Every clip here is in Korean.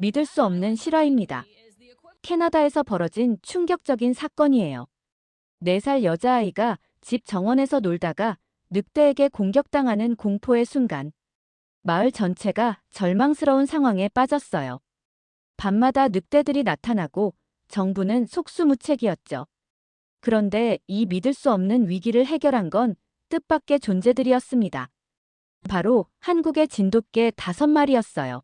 믿을 수 없는 실화입니다. 캐나다에서 벌어진 충격적인 사건이에요. 4살 여자아이가 집 정원에서 놀다가 늑대에게 공격당하는 공포의 순간, 마을 전체가 절망스러운 상황에 빠졌어요. 밤마다 늑대들이 나타나고 정부는 속수무책이었죠. 그런데 이 믿을 수 없는 위기를 해결한 건 뜻밖의 존재들이었습니다. 바로 한국의 진돗개 5마리였어요.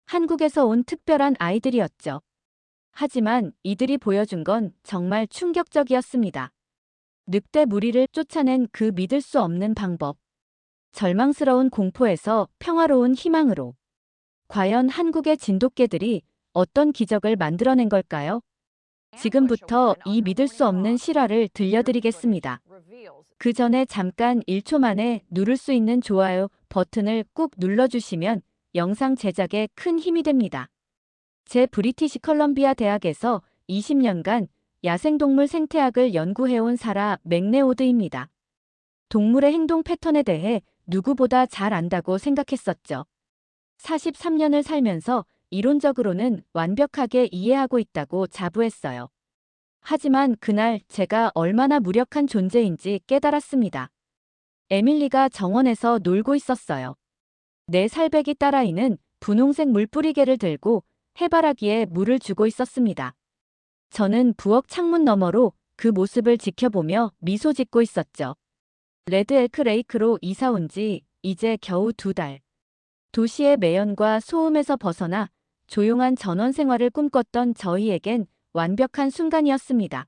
한국에서 온 특별한 아이들이었죠. 하지만 이들이 보여준 건 정말 충격적이었습니다. 늑대 무리를 쫓아낸 그 믿을 수 없는 방법. 절망스러운 공포에서 평화로운 희망으로. 과연 한국의 진돗개들이 어떤 기적을 만들어낸 걸까요? 지금부터 이 믿을 수 없는 실화를 들려드리겠습니다. 그 전에 잠깐 1초 만에 누를 수 있는 좋아요 버튼을 꾹 눌러주시면 영상 제작에 큰 힘이 됩니다. 제 브리티시 컬럼비아 대학에서 20년간 야생동물 생태학을 연구해온 사라 맥레오드입니다. 동물의 행동 패턴에 대해 누구보다 잘 안다고 생각했었죠. 43년을 살면서 이론적으로는 완벽하게 이해하고 있다고 자부했어요. 하지만 그날 제가 얼마나 무력한 존재인지 깨달았습니다. 에밀리가 정원에서 놀고 있었어요. 4살배기 딸아이는 분홍색 물뿌리개를 들고 해바라기에 물을 주고 있었습니다. 저는 부엌 창문 너머로 그 모습을 지켜보며 미소 짓고 있었죠. 레드 엘크 레이크로 이사 온 지 이제 겨우 2달. 도시의 매연과 소음에서 벗어나 조용한 전원 생활을 꿈꿨던 저희에겐 완벽한 순간이었습니다.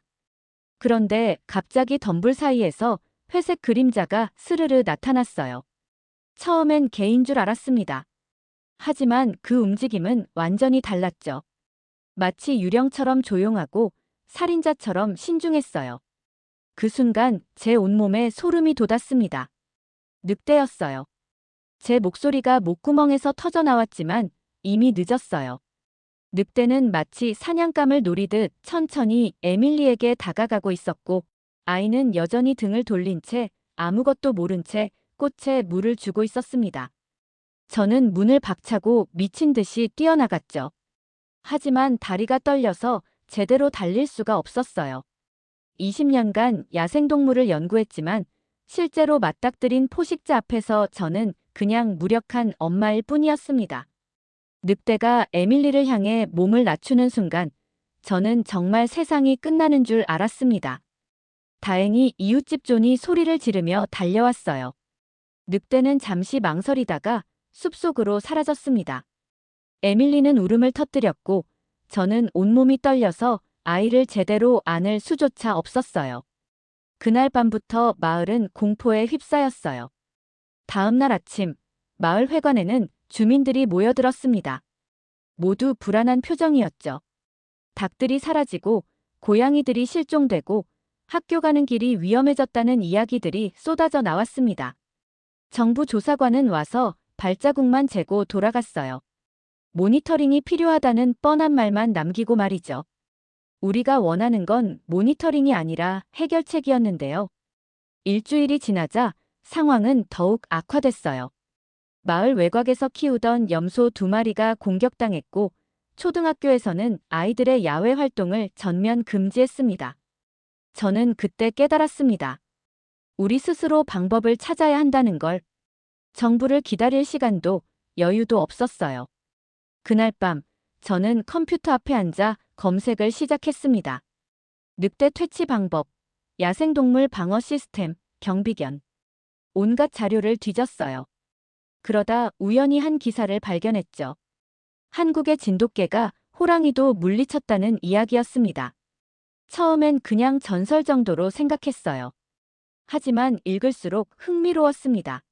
그런데 갑자기 덤불 사이에서 회색 그림자가 스르르 나타났어요. 처음엔 개인 줄 알았습니다. 하지만 그 움직임은 완전히 달랐죠. 마치 유령처럼 조용하고 살인자처럼 신중했어요. 그 순간 제 온몸에 소름이 돋았습니다. 늑대였어요. 제 목소리가 목구멍에서 터져나왔지만 이미 늦었어요. 늑대는 마치 사냥감을 노리듯 천천히 에밀리에게 다가가고 있었고, 아이는 여전히 등을 돌린 채 아무것도 모른 채 꽃에 물을 주고 있었습니다. 저는 문을 박차고 미친 듯이 뛰어나갔죠. 하지만 다리가 떨려서 제대로 달릴 수가 없었어요. 20년간 야생동물을 연구했지만 실제로 맞닥뜨린 포식자 앞에서 저는 그냥 무력한 엄마일 뿐이었습니다. 늑대가 에밀리를 향해 몸을 낮추는 순간 저는 정말 세상이 끝나는 줄 알았습니다. 다행히 이웃집 존이 소리를 지르며 달려왔어요. 늑대는 잠시 망설이다가 숲속으로 사라졌습니다. 에밀리는 울음을 터뜨렸고 저는 온몸이 떨려서 아이를 제대로 안을 수조차 없었어요. 그날 밤부터 마을은 공포에 휩싸였어요. 다음 날 아침, 마을 회관에는 주민들이 모여들었습니다. 모두 불안한 표정이었죠. 닭들이 사라지고 고양이들이 실종되고 학교 가는 길이 위험해졌다는 이야기들이 쏟아져 나왔습니다. 정부 조사관은 와서 발자국만 재고 돌아갔어요. 모니터링이 필요하다는 뻔한 말만 남기고 말이죠. 우리가 원하는 건 모니터링이 아니라 해결책이었는데요. 일주일이 지나자 상황은 더욱 악화됐어요. 마을 외곽에서 키우던 염소 2마리가 공격당했고 초등학교에서는 아이들의 야외 활동을 전면 금지했습니다. 저는 그때 깨달았습니다. 우리 스스로 방법을 찾아야 한다는 걸. 정부를 기다릴 시간도 여유도 없었어요. 그날 밤 저는 컴퓨터 앞에 앉아 검색을 시작했습니다. 늑대 퇴치 방법, 야생동물 방어 시스템, 경비견. 온갖 자료를 뒤졌어요. 그러다 우연히 한 기사를 발견했죠. 한국의 진돗개가 호랑이도 물리쳤다는 이야기였습니다. 처음엔 그냥 전설 정도로 생각했어요. 하지만 읽을수록 흥미로웠습니다.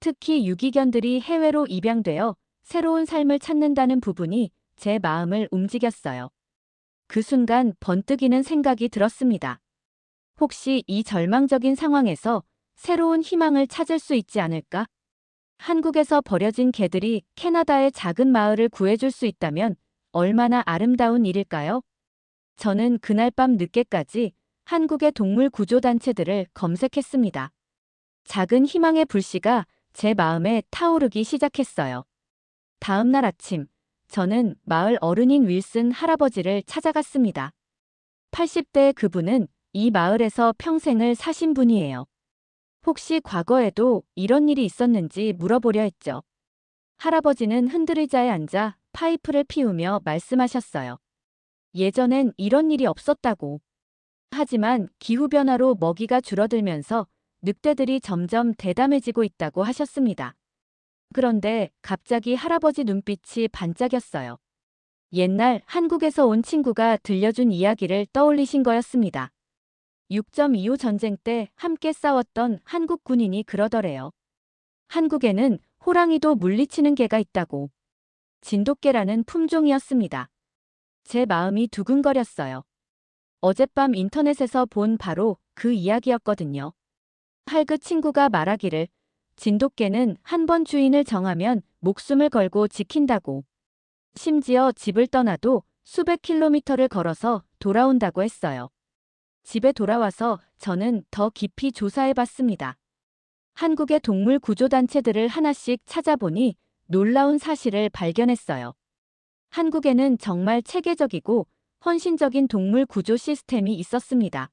특히 유기견들이 해외로 입양되어 새로운 삶을 찾는다는 부분이 제 마음을 움직였어요. 그 순간 번뜩이는 생각이 들었습니다. 혹시 이 절망적인 상황에서 새로운 희망을 찾을 수 있지 않을까? 한국에서 버려진 개들이 캐나다의 작은 마을을 구해줄 수 있다면 얼마나 아름다운 일일까요? 저는 그날 밤 늦게까지 한국의 동물 구조단체들을 검색했습니다. 작은 희망의 불씨가 제 마음에 타오르기 시작했어요. 다음 날 아침, 저는 마을 어른인 윌슨 할아버지를 찾아갔습니다. 80대 그분은 이 마을에서 평생을 사신 분이에요. 혹시 과거에도 이런 일이 있었는지 물어보려 했죠. 할아버지는 흔들의자에 앉아 파이프를 피우며 말씀하셨어요. 예전엔 이런 일이 없었다고. 하지만 기후변화로 먹이가 줄어들면서 늑대들이 점점 대담해지고 있다고 하셨습니다. 그런데 갑자기 할아버지 눈빛이 반짝였어요. 옛날 한국에서 온 친구가 들려준 이야기를 떠올리신 거였습니다. 6.25 전쟁 때 함께 싸웠던 한국 군인이 그러더래요. 한국에는 호랑이도 물리치는 개가 있다고. 진돗개라는 품종이었습니다. 제 마음이 두근거렸어요. 어젯밤 인터넷에서 본 바로 그 이야기였거든요. 할그 친구가 말하기를 진돗개는 한 번 주인을 정하면 목숨을 걸고 지킨다고. 심지어 집을 떠나도 수백 킬로미터를 걸어서 돌아온다고 했어요. 집에 돌아와서 저는 더 깊이 조사해봤습니다. 한국의 동물 구조단체들을 하나씩 찾아보니 놀라운 사실을 발견했어요. 한국에는 정말 체계적이고 헌신적인 동물 구조 시스템이 있었습니다.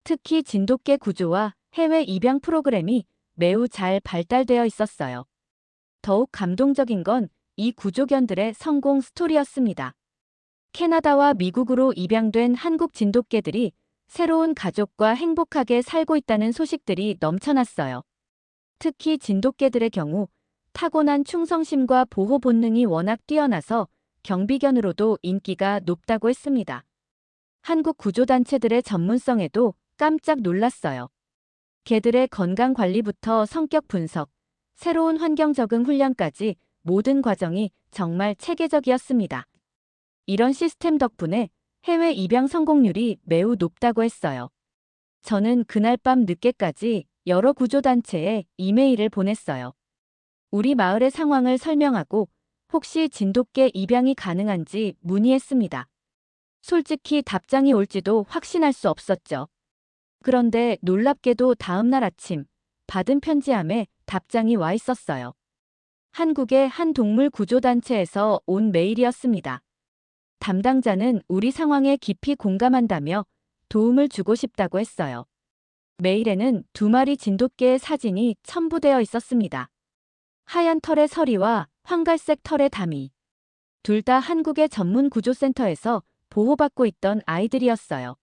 특히 진돗개 구조와 해외 입양 프로그램이 매우 잘 발달되어 있었어요. 더욱 감동적인 건 이 구조견들의 성공 스토리였습니다. 캐나다와 미국으로 입양된 한국 진돗개들이 새로운 가족과 행복하게 살고 있다는 소식들이 넘쳐났어요. 특히 진돗개들의 경우 타고난 충성심과 보호 본능이 워낙 뛰어나서 경비견으로도 인기가 높다고 했습니다. 한국 구조단체들의 전문성에도 깜짝 놀랐어요. 개들의 건강 관리부터 성격 분석, 새로운 환경 적응 훈련까지 모든 과정이 정말 체계적이었습니다. 이런 시스템 덕분에 해외 입양 성공률이 매우 높다고 했어요. 저는 그날 밤 늦게까지 여러 구조단체에 이메일을 보냈어요. 우리 마을의 상황을 설명하고 혹시 진돗개 입양이 가능한지 문의했습니다. 솔직히 답장이 올지도 확신할 수 없었죠. 그런데 놀랍게도 다음 날 아침 받은 편지함에 답장이 와 있었어요. 한국의 한 동물 구조단체에서 온 메일이었습니다. 담당자는 우리 상황에 깊이 공감한다며 도움을 주고 싶다고 했어요. 메일에는 2마리 진돗개의 사진이 첨부되어 있었습니다. 하얀 털의 서리와 황갈색 털의 다미. 둘 다 한국의 전문 구조센터에서 보호받고 있던 아이들이었어요.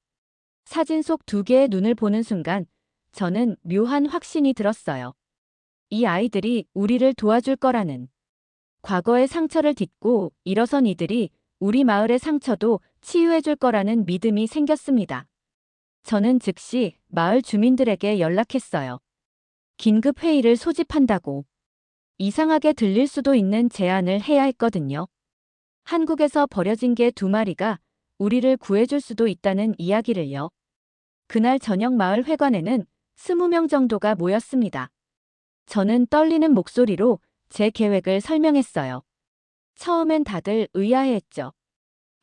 사진 속 2개의 눈을 보는 순간 저는 묘한 확신이 들었어요. 이 아이들이 우리를 도와줄 거라는. 과거의 상처를 딛고 일어선 이들이 우리 마을의 상처도 치유해줄 거라는 믿음이 생겼습니다. 저는 즉시 마을 주민들에게 연락했어요. 긴급 회의를 소집한다고. 이상하게 들릴 수도 있는 제안을 해야 했거든요. 한국에서 버려진 개 2마리가 우리를 구해줄 수도 있다는 이야기를요. 그날 저녁 마을 회관에는 20명 정도가 모였습니다. 저는 떨리는 목소리로 제 계획을 설명했어요. 처음엔 다들 의아해했죠.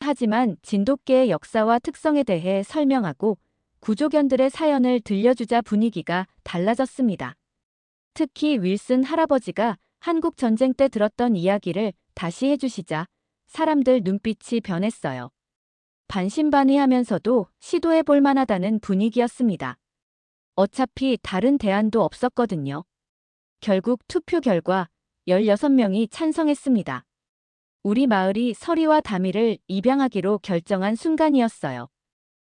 하지만 진돗개의 역사와 특성에 대해 설명하고 구조견들의 사연을 들려주자 분위기가 달라졌습니다. 특히 윌슨 할아버지가 한국 전쟁 때 들었던 이야기를 다시 해주시자 사람들 눈빛이 변했어요. 반신반의하면서도 시도해 볼 만하다는 분위기였습니다. 어차피 다른 대안도 없었거든요. 결국 투표 결과 16명이 찬성했습니다. 우리 마을이 서리와 다미를 입양하기로 결정한 순간이었어요.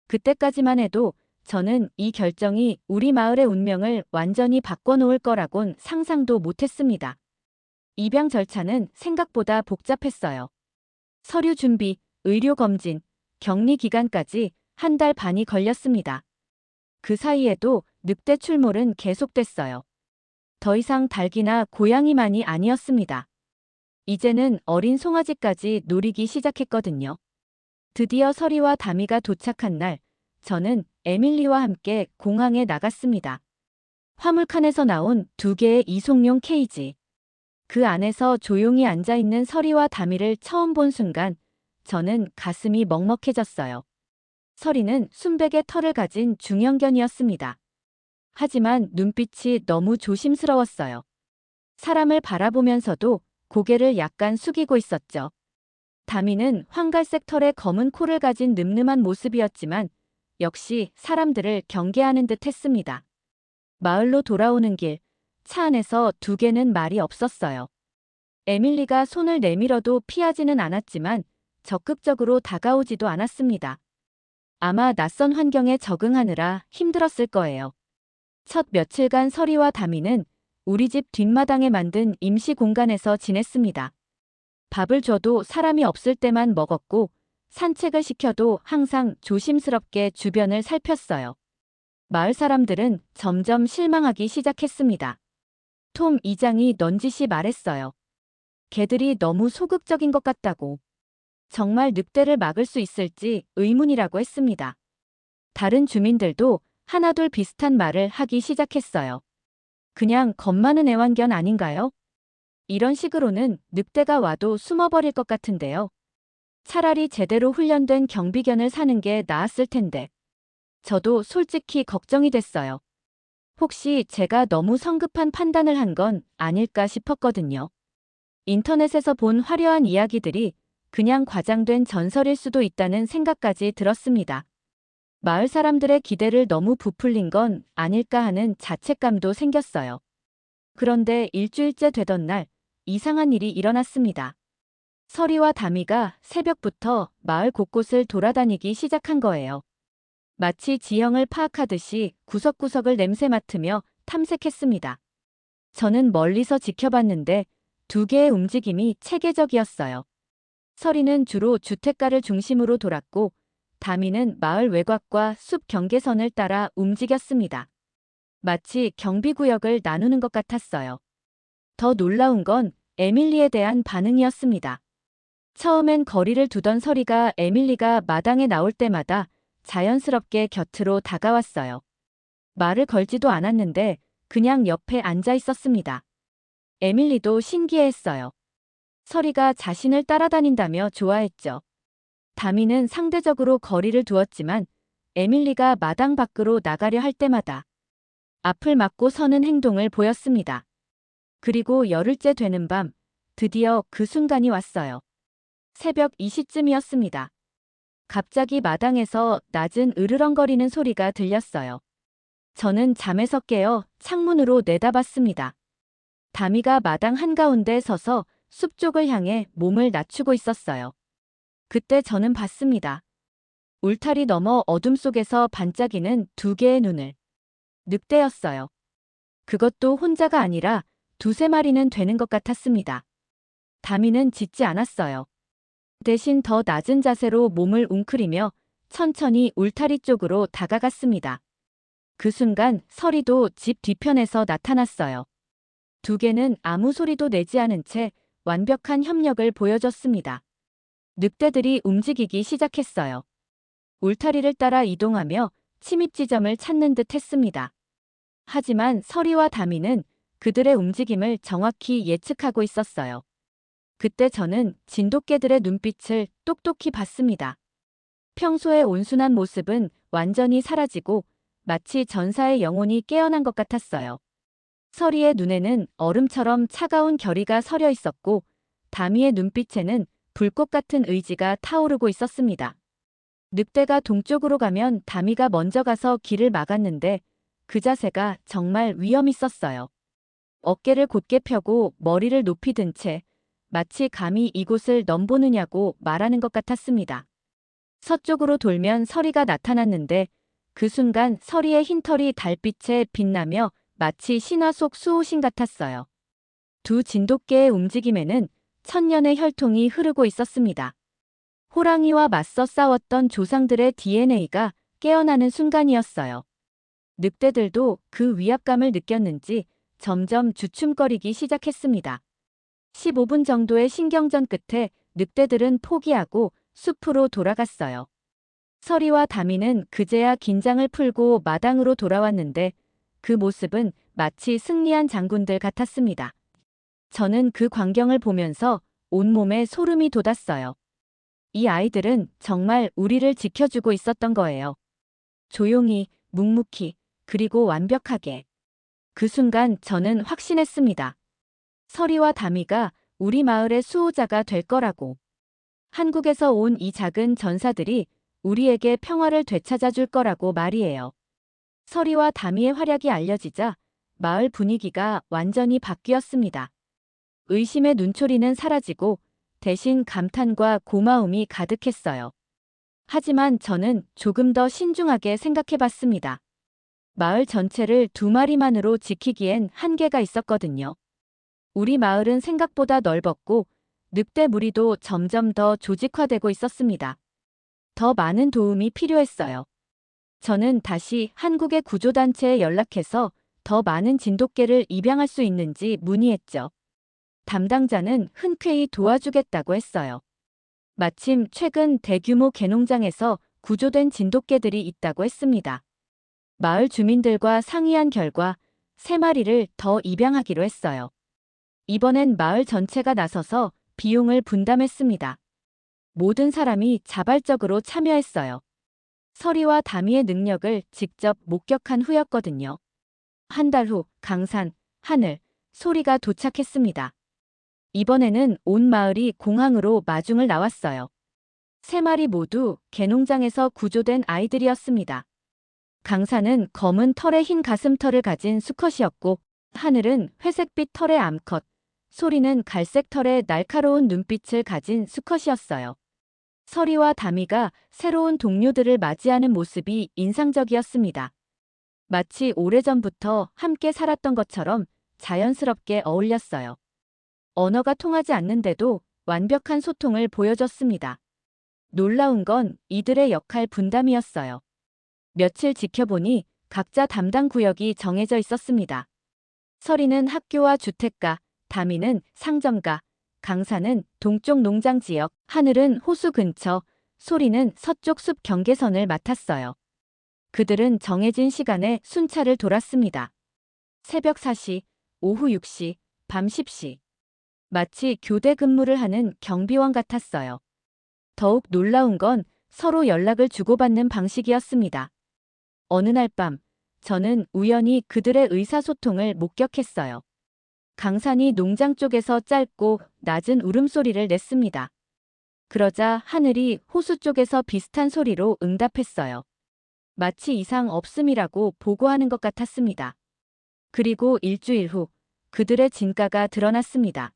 그때까지만 해도 저는 이 결정이 우리 마을의 운명을 완전히 바꿔놓을 거라곤 상상도 못했습니다. 입양 절차는 생각보다 복잡했어요. 서류 준비, 의료 검진, 격리 기간까지 1달 반이 걸렸습니다. 그 사이에도 늑대 출몰은 계속됐어요. 더 이상 닭이나 고양이만이 아니었습니다. 이제는 어린 송아지까지 노리기 시작했거든요. 드디어 서리와 다미가 도착한 날, 저는 에밀리와 함께 공항에 나갔습니다. 화물칸에서 나온 2개의 이송용 케이지. 그 안에서 조용히 앉아있는 서리와 다미를 처음 본 순간 저는 가슴이 먹먹해졌어요. 서리는 순백의 털을 가진 중형견이었습니다. 하지만 눈빛이 너무 조심스러웠어요. 사람을 바라보면서도 고개를 약간 숙이고 있었죠. 다미는 황갈색 털에 검은 코를 가진 늠름한 모습이었지만 역시 사람들을 경계하는 듯 했습니다. 마을로 돌아오는 길, 차 안에서 두개는 말이 없었어요. 에밀리가 손을 내밀어도 피하지는 않았지만 적극적으로 다가오지도 않았습니다. 아마 낯선 환경에 적응하느라 힘들었을 거예요. 첫 며칠간 서리와 다미는 우리 집 뒷마당에 만든 임시 공간에서 지냈습니다. 밥을 줘도 사람이 없을 때만 먹었고 산책을 시켜도 항상 조심스럽게 주변을 살폈어요. 마을 사람들은 점점 실망하기 시작했습니다. 톰 이장이 넌지시 말했어요. 개들이 너무 소극적인 것 같다고. 정말 늑대를 막을 수 있을지 의문이라고 했습니다. 다른 주민들도 하나둘 비슷한 말을 하기 시작했어요. 그냥 겁 많은 애완견 아닌가요? 이런 식으로는 늑대가 와도 숨어버릴 것 같은데요. 차라리 제대로 훈련된 경비견을 사는 게 나았을 텐데. 저도 솔직히 걱정이 됐어요. 혹시 제가 너무 성급한 판단을 한 건 아닐까 싶었거든요. 인터넷에서 본 화려한 이야기들이 그냥 과장된 전설일 수도 있다는 생각까지 들었습니다. 마을 사람들의 기대를 너무 부풀린 건 아닐까 하는 자책감도 생겼어요. 그런데 일주일째 되던 날 이상한 일이 일어났습니다. 서리와 다미가 새벽부터 마을 곳곳을 돌아다니기 시작한 거예요. 마치 지형을 파악하듯이 구석구석을 냄새 맡으며 탐색했습니다. 저는 멀리서 지켜봤는데 두 개의 움직임이 체계적이었어요. 서리는 주로 주택가를 중심으로 돌았고 다미는 마을 외곽과 숲 경계선을 따라 움직였습니다. 마치 경비구역을 나누는 것 같았어요. 더 놀라운 건 에밀리에 대한 반응이었습니다. 처음엔 거리를 두던 서리가 에밀리가 마당에 나올 때마다 자연스럽게 곁으로 다가왔어요. 말을 걸지도 않았는데 그냥 옆에 앉아 있었습니다. 에밀리도 신기해했어요. 서리가 자신을 따라다닌다며 좋아했죠. 다미는 상대적으로 거리를 두었지만 에밀리가 마당 밖으로 나가려 할 때마다 앞을 막고 서는 행동을 보였습니다. 그리고 열흘째 되는 밤, 드디어 그 순간이 왔어요. 새벽 2시쯤이었습니다. 갑자기 마당에서 낮은 으르렁거리는 소리가 들렸어요. 저는 잠에서 깨어 창문으로 내다봤습니다. 다미가 마당 한가운데 서서 숲 쪽을 향해 몸을 낮추고 있었어요. 그때 저는 봤습니다. 울타리 너머 어둠 속에서 반짝이는 두 개의 눈을. 늑대였어요. 그것도 혼자가 아니라 두세 마리는 되는 것 같았습니다. 다미는 짖지 않았어요. 대신 더 낮은 자세로 몸을 웅크리며 천천히 울타리 쪽으로 다가갔습니다. 그 순간 서리도 집 뒤편에서 나타났어요. 두 개는 아무 소리도 내지 않은 채 완벽한 협력을 보여줬습니다. 늑대들이 움직이기 시작했어요. 울타리를 따라 이동하며 침입 지점을 찾는 듯 했습니다. 하지만 서리와 다미는 그들의 움직임을 정확히 예측하고 있었어요. 그때 저는 진돗개들의 눈빛을 똑똑히 봤습니다. 평소의 온순한 모습은 완전히 사라지고 마치 전사의 영혼이 깨어난 것 같았어요. 서리의 눈에는 얼음처럼 차가운 결의가 서려 있었고 다미의 눈빛에는 불꽃 같은 의지가 타오르고 있었습니다. 늑대가 동쪽으로 가면 다미가 먼저 가서 길을 막았는데 그 자세가 정말 위험 있었어요. 어깨를 곧게 펴고 머리를 높이 든 채 마치 감히 이곳을 넘보느냐고 말하는 것 같았습니다. 서쪽으로 돌면 서리가 나타났는데 그 순간 서리의 흰털이 달빛에 빛나며 마치 신화 속 수호신 같았어요. 두 진돗개의 움직임에는 천년의 혈통이 흐르고 있었습니다. 호랑이와 맞서 싸웠던 조상들의 DNA가 깨어나는 순간이었어요. 늑대들도 그 위압감을 느꼈는지 점점 주춤거리기 시작했습니다. 15분 정도의 신경전 끝에 늑대들은 포기하고 숲으로 돌아갔어요. 서리와 다미는 그제야 긴장을 풀고 마당으로 돌아왔는데 그 모습은 마치 승리한 장군들 같았습니다. 저는 그 광경을 보면서 온몸에 소름이 돋았어요. 이 아이들은 정말 우리를 지켜주고 있었던 거예요. 조용히, 묵묵히, 그리고 완벽하게. 그 순간 저는 확신했습니다. 서리와 다미가 우리 마을의 수호자가 될 거라고. 한국에서 온 이 작은 전사들이 우리에게 평화를 되찾아 줄 거라고 말이에요. 서리와 다미의 활약이 알려지자 마을 분위기가 완전히 바뀌었습니다. 의심의 눈초리는 사라지고 대신 감탄과 고마움이 가득했어요. 하지만 저는 조금 더 신중하게 생각해 봤습니다. 마을 전체를 2마리만으로 지키기엔 한계가 있었거든요. 우리 마을은 생각보다 넓었고 늑대 무리도 점점 더 조직화되고 있었습니다. 더 많은 도움이 필요했어요. 저는 다시 한국의 구조단체에 연락해서 더 많은 진돗개를 입양할 수 있는지 문의했죠. 담당자는 흔쾌히 도와주겠다고 했어요. 마침 최근 대규모 개농장에서 구조된 진돗개들이 있다고 했습니다. 마을 주민들과 상의한 결과 3마리를 더 입양하기로 했어요. 이번엔 마을 전체가 나서서 비용을 분담했습니다. 모든 사람이 자발적으로 참여했어요. 서리와 다미의 능력을 직접 목격한 후였거든요. 한 달 후 강산, 하늘, 소리가 도착했습니다. 이번에는 온 마을이 공항으로 마중을 나왔어요. 3마리 모두 개농장에서 구조된 아이들이었습니다. 강산은 검은 털에 흰 가슴털을 가진 수컷이었고 하늘은 회색빛 털의 암컷, 소리는 갈색 털에 날카로운 눈빛을 가진 수컷이었어요. 서리와 다미가 새로운 동료들을 맞이하는 모습이 인상적이었습니다. 마치 오래전부터 함께 살았던 것처럼 자연스럽게 어울렸어요. 언어가 통하지 않는데도 완벽한 소통을 보여줬습니다. 놀라운 건 이들의 역할 분담이었어요. 며칠 지켜보니 각자 담당 구역이 정해져 있었습니다. 서리는 학교와 주택가, 다미는 상점가, 강산은 동쪽 농장 지역, 하늘은 호수 근처, 소리는 서쪽 숲 경계선을 맡았어요. 그들은 정해진 시간에 순찰을 돌았습니다. 새벽 4시, 오후 6시, 밤 10시. 마치 교대 근무를 하는 경비원 같았어요. 더욱 놀라운 건 서로 연락을 주고받는 방식이었습니다. 어느 날 밤, 저는 우연히 그들의 의사소통을 목격했어요. 강산이 농장 쪽에서 짧고 낮은 울음소리를 냈습니다. 그러자 하늘이 호수 쪽에서 비슷한 소리로 응답했어요. 마치 이상 없음이라고 보고하는 것 같았습니다. 그리고 일주일 후 그들의 진가가 드러났습니다.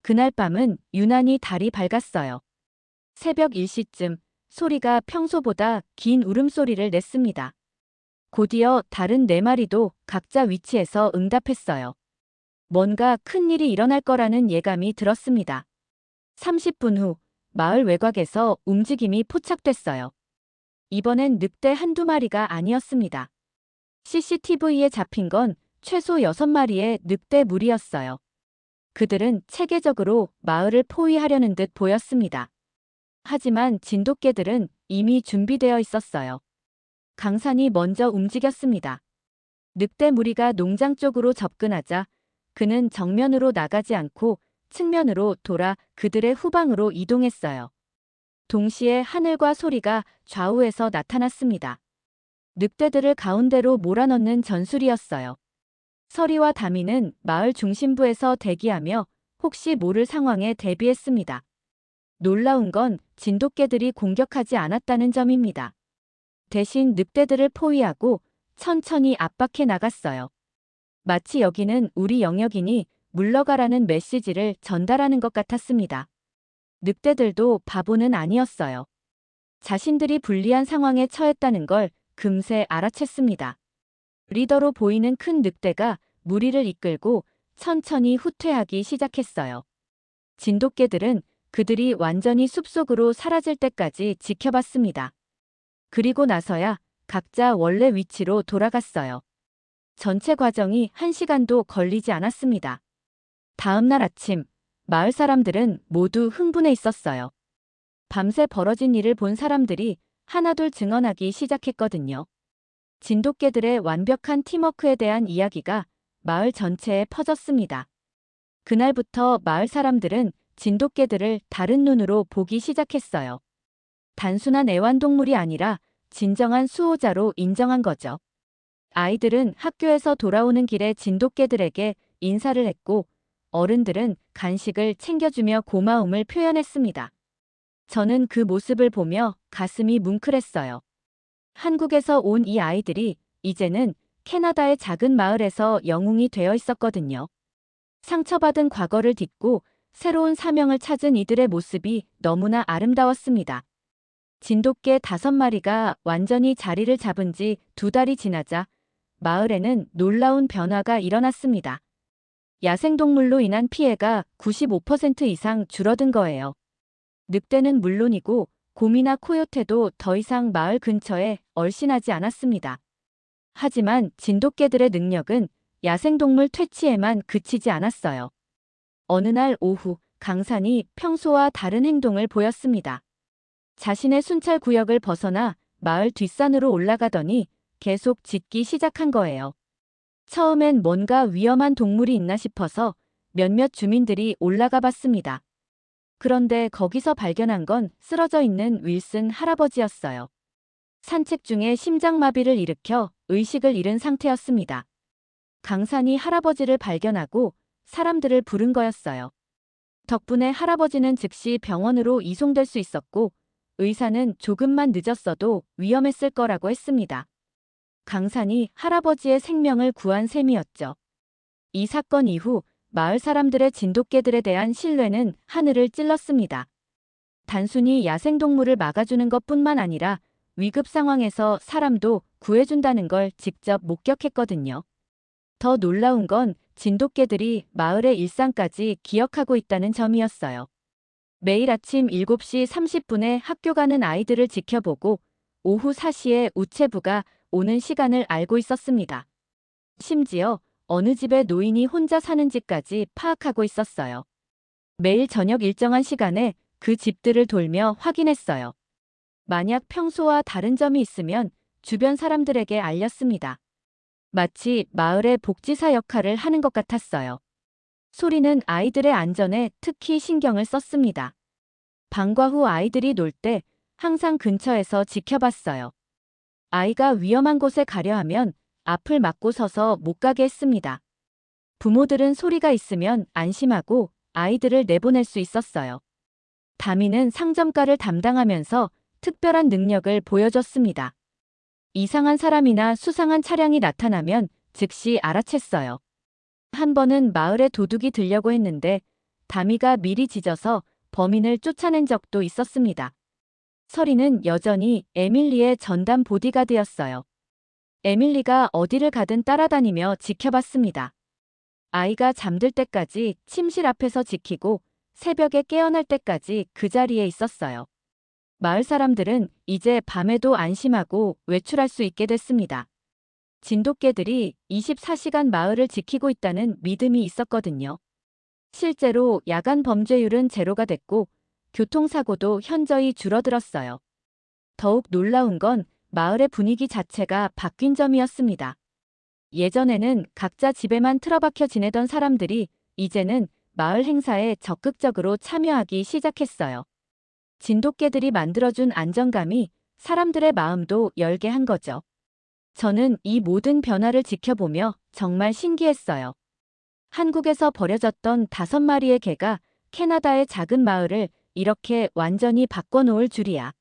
그날 밤은 유난히 달이 밝았어요. 새벽 1시쯤 소리가 평소보다 긴 울음소리를 냈습니다. 곧이어 다른 4마리도 각자 위치에서 응답했어요. 뭔가 큰일이 일어날 거라는 예감이 들었습니다. 30분 후 마을 외곽에서 움직임이 포착됐어요. 이번엔 늑대 1~2마리가 아니었습니다. CCTV에 잡힌 건 최소 6마리의 늑대 무리였어요. 그들은 체계적으로 마을을 포위하려는 듯 보였습니다. 하지만 진돗개들은 이미 준비되어 있었어요. 강산이 먼저 움직였습니다. 늑대 무리가 농장 쪽으로 접근하자 그는 정면으로 나가지 않고 측면으로 돌아 그들의 후방으로 이동했어요. 동시에 하늘과 소리가 좌우에서 나타났습니다. 늑대들을 가운데로 몰아넣는 전술이었어요. 서리와 다미는 마을 중심부에서 대기하며 혹시 모를 상황에 대비했습니다. 놀라운 건 진돗개들이 공격하지 않았다는 점입니다. 대신 늑대들을 포위하고 천천히 압박해 나갔어요. 마치 여기는 우리 영역이니 물러가라는 메시지를 전달하는 것 같았습니다. 늑대들도 바보는 아니었어요. 자신들이 불리한 상황에 처했다는 걸 금세 알아챘습니다. 리더로 보이는 큰 늑대가 무리를 이끌고 천천히 후퇴하기 시작했어요. 진돗개들은 그들이 완전히 숲속으로 사라질 때까지 지켜봤습니다. 그리고 나서야 각자 원래 위치로 돌아갔어요. 전체 과정이 1시간도 걸리지 않았습니다. 다음 날 아침, 마을 사람들은 모두 흥분해 있었어요. 밤새 벌어진 일을 본 사람들이 하나둘 증언하기 시작했거든요. 진돗개들의 완벽한 팀워크에 대한 이야기가 마을 전체에 퍼졌습니다. 그날부터 마을 사람들은 진돗개들을 다른 눈으로 보기 시작했어요. 단순한 애완동물이 아니라 진정한 수호자로 인정한 거죠. 아이들은 학교에서 돌아오는 길에 진돗개들에게 인사를 했고 어른들은 간식을 챙겨주며 고마움을 표현했습니다. 저는 그 모습을 보며 가슴이 뭉클했어요. 한국에서 온 이 아이들이 이제는 캐나다의 작은 마을에서 영웅이 되어 있었거든요. 상처받은 과거를 딛고 새로운 사명을 찾은 이들의 모습이 너무나 아름다웠습니다. 진돗개 5마리가 완전히 자리를 잡은 지 2달이 지나자 마을에는 놀라운 변화가 일어났습니다. 야생동물로 인한 피해가 95% 이상 줄어든 거예요. 늑대는 물론이고 곰이나 코요테도 더 이상 마을 근처에 얼씬하지 않았습니다. 하지만 진돗개들의 능력은 야생동물 퇴치에만 그치지 않았어요. 어느 날 오후 강산이 평소와 다른 행동을 보였습니다. 자신의 순찰 구역을 벗어나 마을 뒷산으로 올라가더니 계속 짖기 시작한 거예요. 처음엔 뭔가 위험한 동물이 있나 싶어서 몇몇 주민들이 올라가 봤습니다. 그런데 거기서 발견한 건 쓰러져 있는 윌슨 할아버지였어요. 산책 중에 심장마비를 일으켜 의식을 잃은 상태였습니다. 강산이 할아버지를 발견하고 사람들을 부른 거였어요. 덕분에 할아버지는 즉시 병원으로 이송될 수 있었고 의사는 조금만 늦었어도 위험했을 거라고 했습니다. 강산이 할아버지의 생명을 구한 셈이었죠. 이 사건 이후 마을 사람들의 진돗개들에 대한 신뢰는 하늘을 찔렀습니다. 단순히 야생동물을 막아주는 것뿐만 아니라 위급 상황에서 사람도 구해준다는 걸 직접 목격했거든요. 더 놀라운 건 진돗개들이 마을의 일상까지 기억하고 있다는 점이었어요. 매일 아침 7시 30분에 학교 가는 아이들을 지켜보고 오후 4시에 우체부가 오는 시간을 알고 있었습니다. 심지어 어느 집에 노인이 혼자 사는지까지 파악하고 있었어요. 매일 저녁 일정한 시간에 그 집들을 돌며 확인했어요. 만약 평소와 다른 점이 있으면 주변 사람들에게 알렸습니다. 마치 마을의 복지사 역할을 하는 것 같았어요. 소리는 아이들의 안전에 특히 신경을 썼습니다. 방과 후 아이들이 놀 때 항상 근처에서 지켜봤어요. 아이가 위험한 곳에 가려 하면 앞을 막고 서서 못 가게 했습니다. 부모들은 소리가 있으면 안심하고 아이들을 내보낼 수 있었어요. 다미는 상점가를 담당하면서 특별한 능력을 보여줬습니다. 이상한 사람이나 수상한 차량이 나타나면 즉시 알아챘어요. 한 번은 마을에 도둑이 들려고 했는데 다미가 미리 짖어서 범인을 쫓아낸 적도 있었습니다. 서리는 여전히 에밀리의 전담 보디가드였어요. 에밀리가 어디를 가든 따라다니며 지켜봤습니다. 아이가 잠들 때까지 침실 앞에서 지키고 새벽에 깨어날 때까지 그 자리에 있었어요. 마을 사람들은 이제 밤에도 안심하고 외출할 수 있게 됐습니다. 진돗개들이 24시간 마을을 지키고 있다는 믿음이 있었거든요. 실제로 야간 범죄율은 제로가 됐고 교통사고도 현저히 줄어들었어요. 더욱 놀라운 건 마을의 분위기 자체가 바뀐 점이었습니다. 예전에는 각자 집에만 틀어박혀 지내던 사람들이 이제는 마을 행사에 적극적으로 참여하기 시작했어요. 진돗개들이 만들어준 안정감이 사람들의 마음도 열게 한 거죠. 저는 이 모든 변화를 지켜보며 정말 신기했어요. 한국에서 버려졌던 5마리의 개가 캐나다의 작은 마을을 이렇게 완전히 바꿔놓을 줄이야.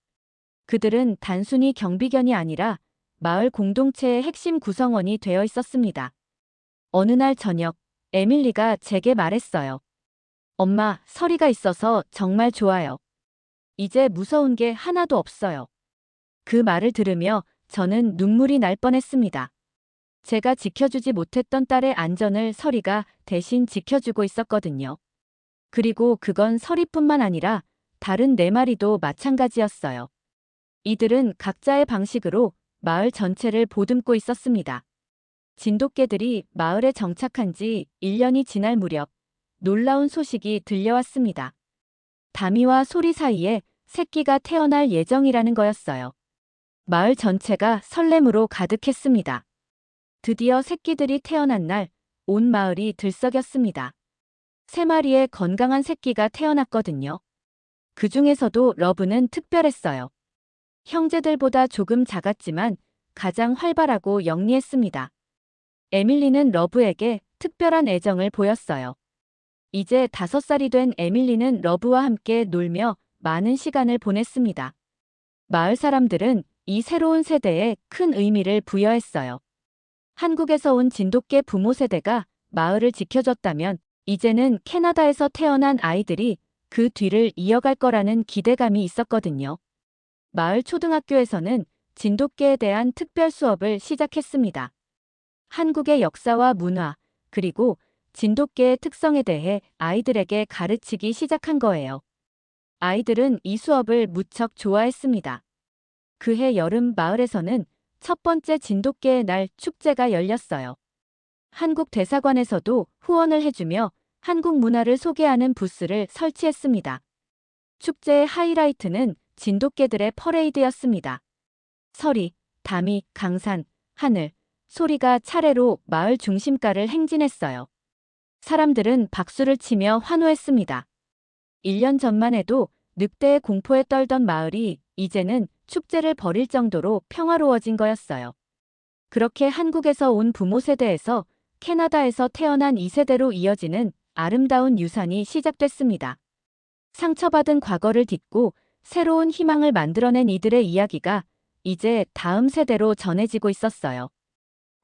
그들은 단순히 경비견이 아니라 마을 공동체의 핵심 구성원이 되어 있었습니다. 어느 날 저녁, 에밀리가 제게 말했어요. 엄마, 서리가 있어서 정말 좋아요. 이제 무서운 게 하나도 없어요. 그 말을 들으며 저는 눈물이 날 뻔했습니다. 제가 지켜주지 못했던 딸의 안전을 서리가 대신 지켜주고 있었거든요. 그리고 그건 서리뿐만 아니라 다른 4마리도 마찬가지였어요. 이들은 각자의 방식으로 마을 전체를 보듬고 있었습니다. 진돗개들이 마을에 정착한 지 1년이 지날 무렵 놀라운 소식이 들려왔습니다. 다미와 소리 사이에 새끼가 태어날 예정이라는 거였어요. 마을 전체가 설렘으로 가득했습니다. 드디어 새끼들이 태어난 날 온 마을이 들썩였습니다. 3마리의 건강한 새끼가 태어났거든요. 그 중에서도 러브는 특별했어요. 형제들보다 조금 작았지만 가장 활발하고 영리했습니다. 에밀리는 러브에게 특별한 애정을 보였어요. 이제 5살이 된 에밀리는 러브와 함께 놀며 많은 시간을 보냈습니다. 마을 사람들은 이 새로운 세대에 큰 의미를 부여했어요. 한국에서 온 진돗개 부모 세대가 마을을 지켜줬다면 이제는 캐나다에서 태어난 아이들이 그 뒤를 이어갈 거라는 기대감이 있었거든요. 마을 초등학교에서는 진돗개에 대한 특별 수업을 시작했습니다. 한국의 역사와 문화, 그리고 진돗개의 특성에 대해 아이들에게 가르치기 시작한 거예요. 아이들은 이 수업을 무척 좋아했습니다. 그해 여름 마을에서는 첫 번째 진돗개의 날 축제가 열렸어요. 한국 대사관에서도 후원을 해주며 한국 문화를 소개하는 부스를 설치했습니다. 축제의 하이라이트는 진돗개들의 퍼레이드였습니다. 서리, 다미, 강산, 하늘, 소리가 차례로 마을 중심가를 행진했어요. 사람들은 박수를 치며 환호했습니다. 1년 전만 해도 늑대의 공포에 떨던 마을이 이제는 축제를 벌일 정도로 평화로워진 거였어요. 그렇게 한국에서 온 부모 세대에서 캐나다에서 태어난 2세대로 이어지는 아름다운 유산이 시작됐습니다. 상처받은 과거를 딛고 새로운 희망을 만들어낸 이들의 이야기가 이제 다음 세대로 전해지고 있었어요.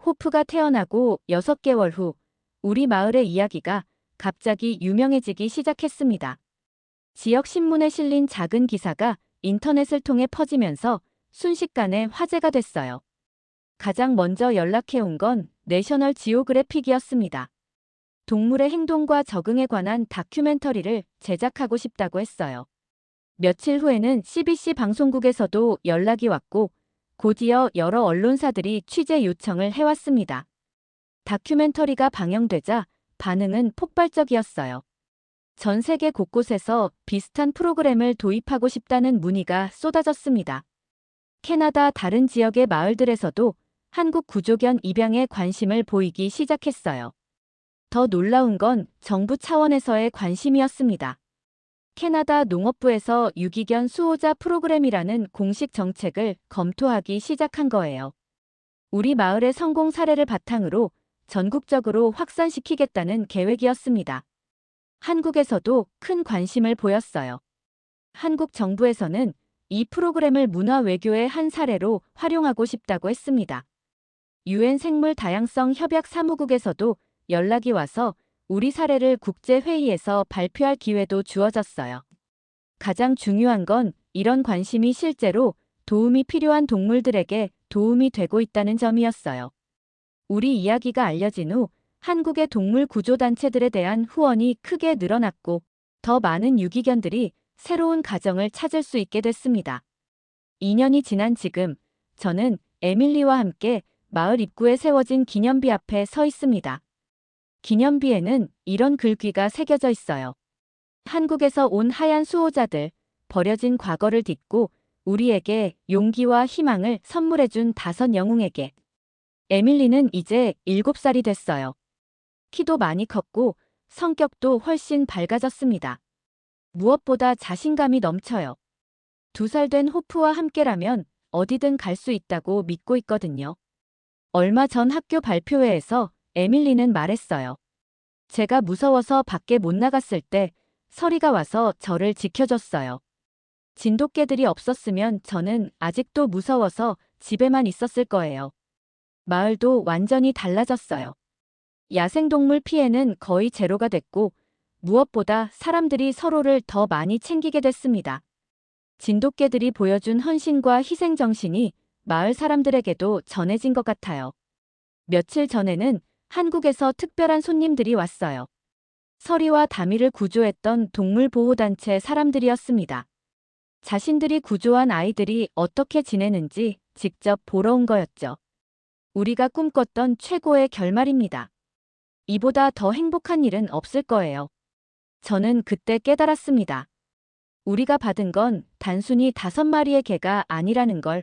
호프가 태어나고 6개월 후 우리 마을의 이야기가 갑자기 유명해지기 시작했습니다. 지역 신문에 실린 작은 기사가 인터넷을 통해 퍼지면서 순식간에 화제가 됐어요. 가장 먼저 연락해온 건 내셔널 지오그래픽이었습니다. 동물의 행동과 적응에 관한 다큐멘터리를 제작하고 싶다고 했어요. 며칠 후에는 CBC 방송국에서도 연락이 왔고 곧이어 여러 언론사들이 취재 요청을 해왔습니다. 다큐멘터리가 방영되자 반응은 폭발적이었어요. 전 세계 곳곳에서 비슷한 프로그램을 도입하고 싶다는 문의가 쏟아졌습니다. 캐나다 다른 지역의 마을들에서도 한국 구조견 입양에 관심을 보이기 시작했어요. 더 놀라운 건 정부 차원에서의 관심이었습니다. 캐나다 농업부에서 유기견 수호자 프로그램이라는 공식 정책을 검토하기 시작한 거예요. 우리 마을의 성공 사례를 바탕으로 전국적으로 확산시키겠다는 계획이었습니다. 한국에서도 큰 관심을 보였어요. 한국 정부에서는 이 프로그램을 문화 외교의 한 사례로 활용하고 싶다고 했습니다. 유엔 생물 다양성 협약 사무국에서도 연락이 와서 우리 사례를 국제회의에서 발표할 기회도 주어졌어요. 가장 중요한 건 이런 관심이 실제로 도움이 필요한 동물들에게 도움이 되고 있다는 점이었어요. 우리 이야기가 알려진 후 한국의 동물 구조단체들에 대한 후원이 크게 늘어났고 더 많은 유기견들이 새로운 가정을 찾을 수 있게 됐습니다. 2년이 지난 지금 저는 에밀리와 함께 마을 입구에 세워진 기념비 앞에 서 있습니다. 기념비에는 이런 글귀가 새겨져 있어요. 한국에서 온 하얀 수호자들, 버려진 과거를 딛고 우리에게 용기와 희망을 선물해준 5 영웅에게. 에밀리는 이제 7살이 됐어요. 키도 많이 컸고 성격도 훨씬 밝아졌습니다. 무엇보다 자신감이 넘쳐요. 2살 된 호프와 함께라면 어디든 갈 수 있다고 믿고 있거든요. 얼마 전 학교 발표회에서 에밀리는 말했어요. 제가 무서워서 밖에 못 나갔을 때 서리가 와서 저를 지켜줬어요. 진돗개들이 없었으면 저는 아직도 무서워서 집에만 있었을 거예요. 마을도 완전히 달라졌어요. 야생동물 피해는 거의 제로가 됐고 무엇보다 사람들이 서로를 더 많이 챙기게 됐습니다. 진돗개들이 보여준 헌신과 희생정신이 마을 사람들에게도 전해진 것 같아요. 며칠 전에는 한국에서 특별한 손님들이 왔어요. 서리와 다미를 구조했던 동물보호단체 사람들이었습니다. 자신들이 구조한 아이들이 어떻게 지내는지 직접 보러 온 거였죠. 우리가 꿈꿨던 최고의 결말입니다. 이보다 더 행복한 일은 없을 거예요. 저는 그때 깨달았습니다. 우리가 받은 건 단순히 5마리의 개가 아니라는 걸.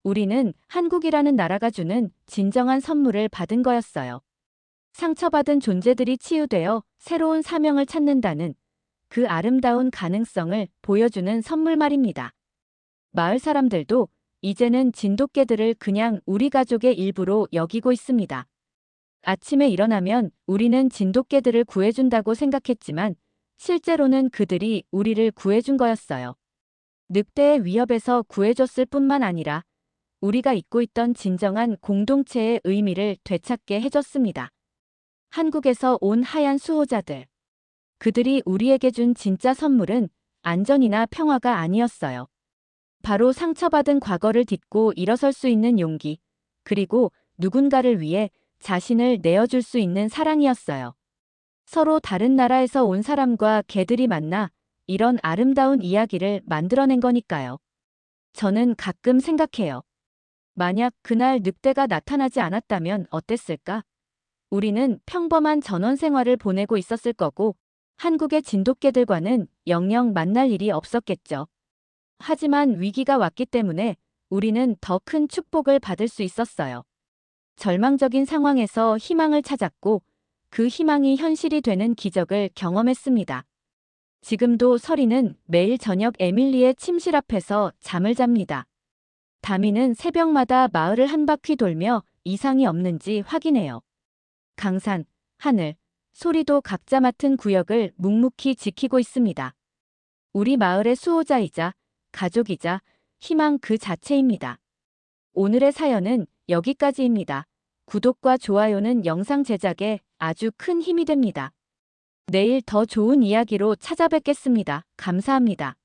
우리는 한국이라는 나라가 주는 진정한 선물을 받은 거였어요. 상처받은 존재들이 치유되어 새로운 사명을 찾는다는 그 아름다운 가능성을 보여주는 선물 말입니다. 마을 사람들도 이제는 진돗개들을 그냥 우리 가족의 일부로 여기고 있습니다. 아침에 일어나면 우리는 진돗개들을 구해준다고 생각했지만 실제로는 그들이 우리를 구해준 거였어요. 늑대의 위협에서 구해줬을 뿐만 아니라 우리가 잊고 있던 진정한 공동체의 의미를 되찾게 해줬습니다. 한국에서 온 하얀 수호자들. 그들이 우리에게 준 진짜 선물은 안전이나 평화가 아니었어요. 바로 상처받은 과거를 딛고 일어설 수 있는 용기, 그리고 누군가를 위해 자신을 내어줄 수 있는 사랑이었어요. 서로 다른 나라에서 온 사람과 개들이 만나 이런 아름다운 이야기를 만들어낸 거니까요. 저는 가끔 생각해요. 만약 그날 늑대가 나타나지 않았다면 어땠을까? 우리는 평범한 전원 생활을 보내고 있었을 거고, 한국의 진돗개들과는 영영 만날 일이 없었겠죠. 하지만 위기가 왔기 때문에 우리는 더 큰 축복을 받을 수 있었어요. 절망적인 상황에서 희망을 찾았고, 그 희망이 현실이 되는 기적을 경험했습니다. 지금도 서리는 매일 저녁 에밀리의 침실 앞에서 잠을 잡니다. 다미는 새벽마다 마을을 한 바퀴 돌며 이상이 없는지 확인해요. 강산, 하늘, 소리도 각자 맡은 구역을 묵묵히 지키고 있습니다. 우리 마을의 수호자이자 가족이자 희망 그 자체입니다. 오늘의 사연은 여기까지입니다. 구독과 좋아요는 영상 제작에 아주 큰 힘이 됩니다. 내일 더 좋은 이야기로 찾아뵙겠습니다. 감사합니다.